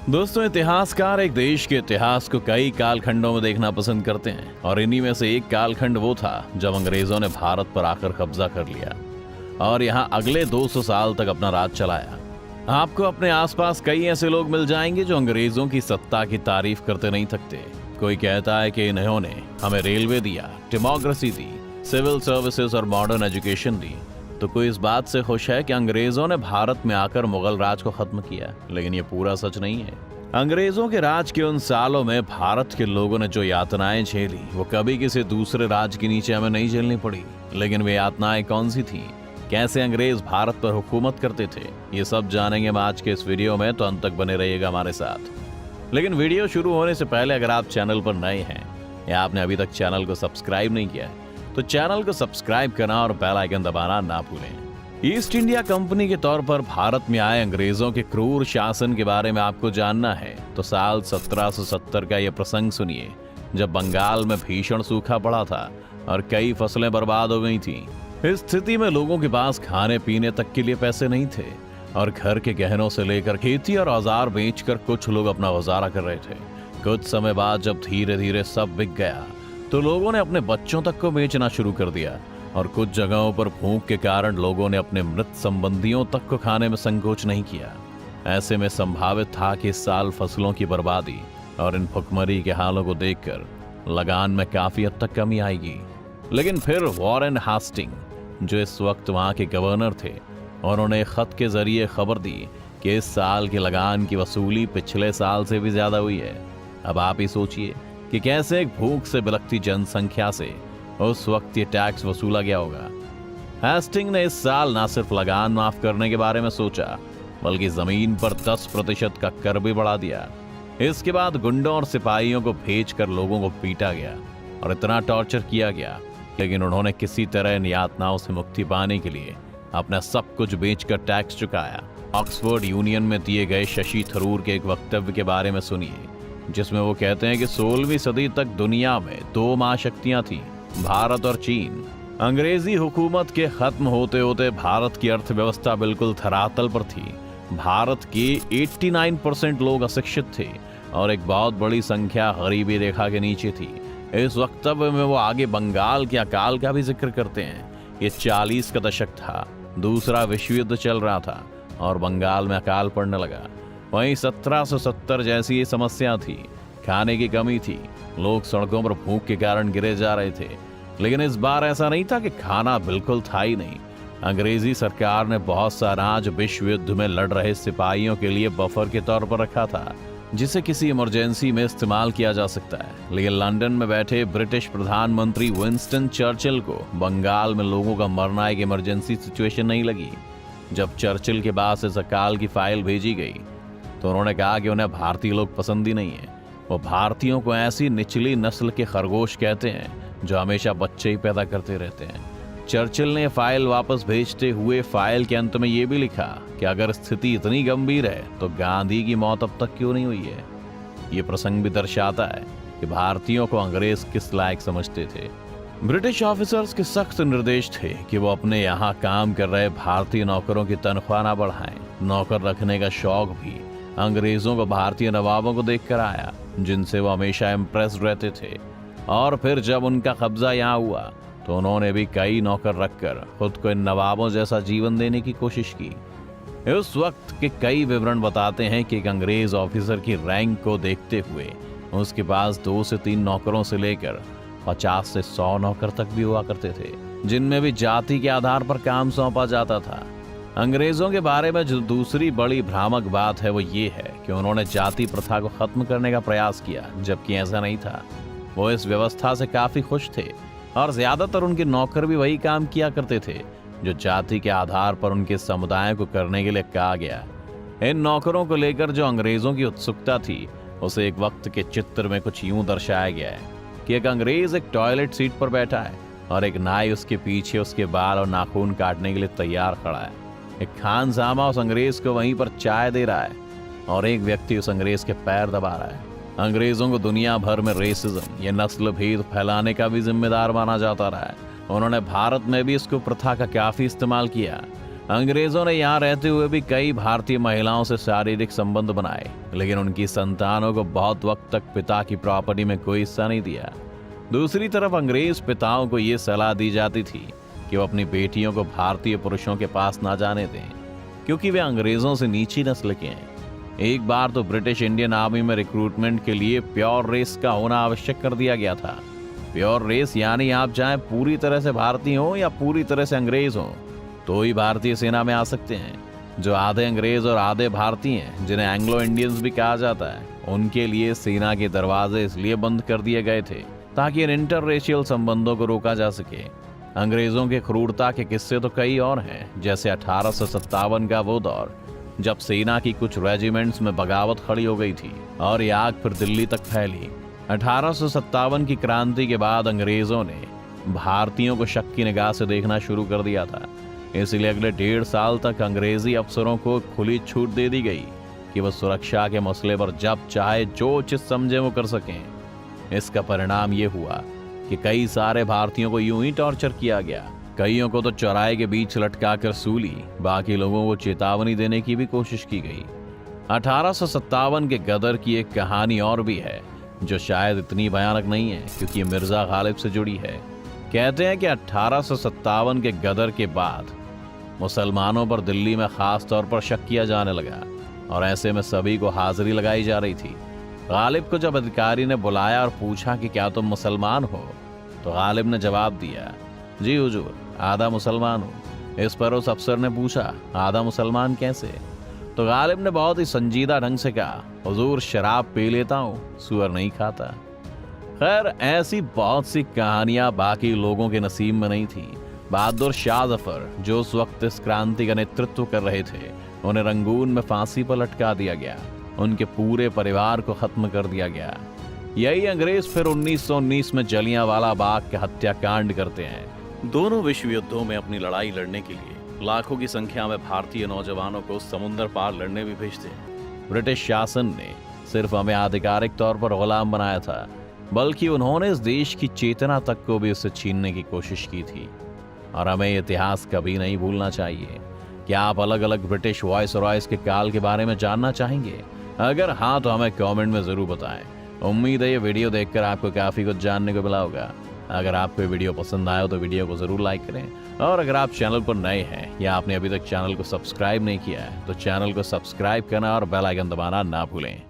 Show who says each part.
Speaker 1: दोस्तों, इतिहासकार एक देश के इतिहास को कई कालखंडों में देखना पसंद करते हैं और इन्हीं में से एक कालखंड वो था जब अंग्रेजों ने भारत पर आकर कब्जा कर लिया और यहाँ अगले 200 साल तक अपना राज चलाया। आपको अपने आसपास कई ऐसे लोग मिल जाएंगे जो अंग्रेजों की सत्ता की तारीफ करते नहीं थकते। कोई कहता है कि इन्होंने हमें रेलवे दिया, डेमोक्रेसी दी, सिविल सर्विसेज और मॉडर्न एजुकेशन दी, तो कोई इस बात से खुश है कि अंग्रेजों ने भारत में आकर मुगल राज को खत्म किया। लेकिन ये पूरा सच नहीं है। अंग्रेजों के राज के उन सालों में भारत के लोगों ने जो यातनाएं झेली वो कभी किसी दूसरे राज के नीचे हमें नहीं झेलनी पड़ी। लेकिन वे यातनाएं कौन सी थी, कैसे अंग्रेज भारत पर हुकूमत करते थे, ये सब जानेंगे हम आज के इस वीडियो में, तो अंत तक बने रहिएगा हमारे साथ। लेकिन वीडियो शुरू होने से पहले अगर आप चैनल पर नए हैं या आपने अभी तक चैनल को सब्सक्राइब नहीं किया है तो चैनल को सब्सक्राइब करना और बेल आइकन दबाना ना भूलें। ईस्ट इंडिया कंपनी के तौर पर भारत में आए अंग्रेजों के क्रूर शासन के बारे में आपको जानना है तो साल 1770 का यह प्रसंग सुनिए, जब बंगाल में भीषण सूखा पड़ा था और कई फसलें बर्बाद हो गई थीं। इस स्थिति में लोगों के पास खाने पीने तक के लिए पैसे नहीं थे और घर के गहनों से लेकर खेती और औजार बेचकर कुछ लोग अपना गुजारा कर रहे थे। कुछ समय बाद जब धीरे धीरे सब बिक गया तो लोगों ने अपने बच्चों तक को बेचना शुरू कर दिया और कुछ जगहों पर भूख के कारण लोगों ने अपने मृत संबंधियों तक को खाने में संकोच नहीं किया। ऐसे में संभावित था कि इस साल फसलों की बर्बादी और इन भुखमरी के हालों को देखकर लगान में काफी हद तक कमी आएगी। लेकिन फिर वॉरेन हास्टिंग, जो इस वक्त वहां के गवर्नर थे, उन्होंने खत के जरिए खबर दी कि इस साल की लगान की वसूली पिछले साल से भी ज्यादा हुई है। अब आप ही सोचिए कि कैसे एक भूख से बिलखती जनसंख्या से उस वक्त ये टैक्स वसूला गया होगा। हेस्टिंग ने इस साल न सिर्फ लगान माफ करने के बारे में सोचा बल्कि जमीन पर 10% का कर भी बढ़ा दिया। इसके बाद गुंडों और सिपाहियों को भेजकर लोगों को पीटा गया और इतना टॉर्चर किया गया, लेकिन उन्होंने किसी तरह इन यातनाओं से मुक्ति पाने के लिए अपना सब कुछ बेचकर टैक्स चुकाया। ऑक्सफोर्ड यूनियन में दिए गए शशि थरूर के एक वक्तव्य के बारे में सुनिए, जिसमें वो कहते हैं कि 16वीं सदी तक दुनिया में 2 महाशक्तियां थीं, भारत और चीन। अंग्रेजी हुकूमत के खत्म होते होते भारत की अर्थव्यवस्था बिल्कुल धरातल पर थी। भारत के 89% लोग अशिक्षित थे और एक बहुत बड़ी संख्या गरीबी रेखा के नीचे थी। इस वक्तव्य में वो आगे बंगाल के अकाल का भी जिक्र करते हैं। ये 40 का दशक था, दूसरा विश्व युद्ध चल रहा था और बंगाल में अकाल पड़ने लगा। वहीं 1770 जैसी ये समस्या थी, खाने की कमी थी, लोग सड़कों पर भूख के कारण गिरे जा रहे थे। लेकिन इस बार ऐसा नहीं था कि खाना बिल्कुल था ही नहीं। अंग्रेजी सरकार ने बहुत सा अनाज विश्व युद्ध में लड़ रहे सिपाहियों के लिए बफर के तौर पर रखा था, जिसे किसी इमरजेंसी में इस्तेमाल किया जा सकता है। लेकिन लंदन में बैठे ब्रिटिश प्रधानमंत्री विंस्टन चर्चिल को बंगाल में लोगों का मरना एक इमरजेंसी सिचुएशन नहीं लगी। जब चर्चिल के पास इस अकाल की फाइल भेजी गई तो उन्होंने कहा कि उन्हें भारतीय लोग पसंद ही नहीं है। वो भारतीयों को ऐसी निचली नस्ल के खरगोश कहते हैं जो हमेशा बच्चे ही पैदा करते रहते हैं। चर्चिल ने फाइल वापस भेजते हुए फाइल के अंत में ये भी लिखा कि अगर स्थिति इतनी गंभीर है तो गांधी की मौत अब तक क्यों नहीं हुई है। ये प्रसंग भी दर्शाता है कि भारतीयों को अंग्रेज किस लायक समझते थे। ब्रिटिश ऑफिसर्स के सख्त निर्देश थे कि वो अपने यहाँ काम कर रहे भारतीय नौकरों की तनख्वाह ना बढ़ाएं। नौकर रखने का शौक भी अंग्रेजों को भारतीय नवाबों को देखकर आया, जिनसे वो हमेशा इम्प्रेस्ड रहते थे। और फिर जब उनका कब्जा यहाँ हुआ तो उन्होंने भी कई नौकर रखकर खुद को इन नवाबों जैसा जीवन देने की कोशिश की। उस वक्त के कई विवरण बताते हैं कि एक अंग्रेज ऑफिसर की रैंक को देखते हुए उसके पास 2 से 3 नौकरों से लेकर 50 से 100 नौकर तक भी हुआ करते थे, जिनमें भी जाति के आधार पर काम सौंपा जाता था। अंग्रेजों के बारे में जो दूसरी बड़ी भ्रामक बात है वो ये है कि उन्होंने जाति प्रथा को खत्म करने का प्रयास किया, जबकि ऐसा नहीं था। वो इस व्यवस्था से काफी खुश थे और ज्यादातर उनके नौकर भी वही काम किया करते थे जो जाति के आधार पर उनके समुदाय को करने के लिए कहा गया। इन नौकरों को लेकर जो अंग्रेजों की उत्सुकता थी उसे एक वक्त के चित्र में कुछ यूं दर्शाया गया है कि एक अंग्रेज एक टॉयलेट सीट पर बैठा है और एक नाई उसके पीछे उसके बाल और नाखून काटने के लिए तैयार खड़ा है। एक खानसामा उस अंग्रेज को वहीं पर चाय दे रहा है और एक व्यक्ति उस अंग्रेज के पैर दबा रहा है। अंग्रेजों को दुनिया भर में रेसिज्म, ये नस्ल भेद फैलाने का भी जिम्मेदार माना जाता रहा है। उन्होंने भारत में भी इसको प्रथा का काफी इस्तेमाल किया। अंग्रेजों ने यहाँ रहते हुए भी कई भारतीय महिलाओं से शारीरिक संबंध बनाए, लेकिन उनकी संतानों को बहुत वक्त तक पिता की प्रॉपर्टी में कोई हिस्सा नहीं दिया। दूसरी तरफ अंग्रेज पिताओं को ये सलाह दी जाती थी कि वो अपनी बेटियों को भारतीय पुरुषों के पास ना जाने दें, क्योंकि वे अंग्रेजों से नीची नस्ल के हैं। एक बार तो ब्रिटिश इंडियन आर्मी में रिक्रूटमेंट के लिए प्योर रेस का होना आवश्यक कर दिया गया था। प्योर रेस यानी आप चाहे पूरी तरह से भारतीय हो या पूरी तरह से अंग्रेज हो तो ही भारतीय सेना में आ सकते हैं। जो आधे अंग्रेज और आधे भारतीय हैं, जिन्हें एंग्लो इंडियंस भी कहा जाता है, उनके लिए सेना के दरवाजे इसलिए बंद कर दिए गए थे ताकि इन इंटररेशियल संबंधों को रोका जा सके। अंग्रेजों के क्रूरता के किस्से तो कई और हैं, जैसे 1857 का वो दौर जब सेना की कुछ रेजिमेंट्स में बगावत खड़ी हो गई थी और ये आग फिर दिल्ली तक फैली। 1857 की क्रांति के बाद अंग्रेजों ने भारतीयों को शक की निगाह से देखना शुरू कर दिया था, इसलिए अगले 1.5 साल तक अंग्रेजी अफसरों को खुली छूट दे दी गई कि वह सुरक्षा के मसले पर जब चाहे जो उचित समझे वो कर सकें। इसका परिणाम ये हुआ कि कई सारे भारतीयों को यूं ही टॉर्चर किया गया। कईयों को तो चौराहे के बीच लटका कर सूली, बाकी लोगों को चेतावनी देने की भी कोशिश की गई। 1857 के गदर की एक कहानी और भी है जो शायद इतनी भयानक नहीं है क्योंकि ये मिर्जा गालिब से जुड़ी है। कहते हैं कि 1857 के गदर के बाद मुसलमानों पर दिल्ली में खास तौर पर शक किया जाने लगा और ऐसे में सभी को हाजिरी लगाई जा रही थी। गालिब को जब अधिकारी ने बुलाया और पूछा कि क्या तुम मुसलमान हो, तो गालिब ने जवाब दिया, जी हुजूर, आधा मुसलमान हूँ। इस पर उस अफसर ने पूछा, आधा मुसलमान कैसे? तो गालिब ने बहुत ही संजीदा ढंग से कहा, हुजूर, शराब पी लेता हूँ, सुअर नहीं खाता। खैर, ऐसी बहुत सी कहानियां बाकी लोगों के नसीब में नहीं थी। बहादुर शाह जफर, जो उस वक्त इस क्रांति का नेतृत्व कर रहे थे, उन्हें रंगून में फांसी पर लटका दिया गया। उनके पूरे परिवार को खत्म कर दिया गया। यही अंग्रेज फिर 1919 में जलियांवाला बाग के हत्याकांड करते हैं। दोनों विश्व युद्धों में अपनी लड़ाई लड़ने के लिए लाखों की संख्या में भारतीय नौजवानों को समुद्र पार लड़ने भी भेजते हैं। ब्रिटिश शासन ने सिर्फ हमें आधिकारिक तौर पर गुलाम बनाया था, बल्कि उन्होंने इस देश की चेतना तक को भी उससे छीनने की कोशिश की थी। और हमें इतिहास कभी नहीं भूलना चाहिए। क्या आप अलग अलग ब्रिटिश वॉइसरॉयज के काल के बारे में जानना चाहेंगे? अगर हाँ तो हमें कमेंट में जरूर बताएं। उम्मीद है ये वीडियो देखकर आपको काफी कुछ जानने को मिला होगा। अगर आपको ये वीडियो पसंद आया हो तो वीडियो को जरूर लाइक करें, और अगर आप चैनल पर नए हैं या आपने अभी तक चैनल को सब्सक्राइब नहीं किया है तो चैनल को सब्सक्राइब करना और बेल आइकन दबाना ना भूलें।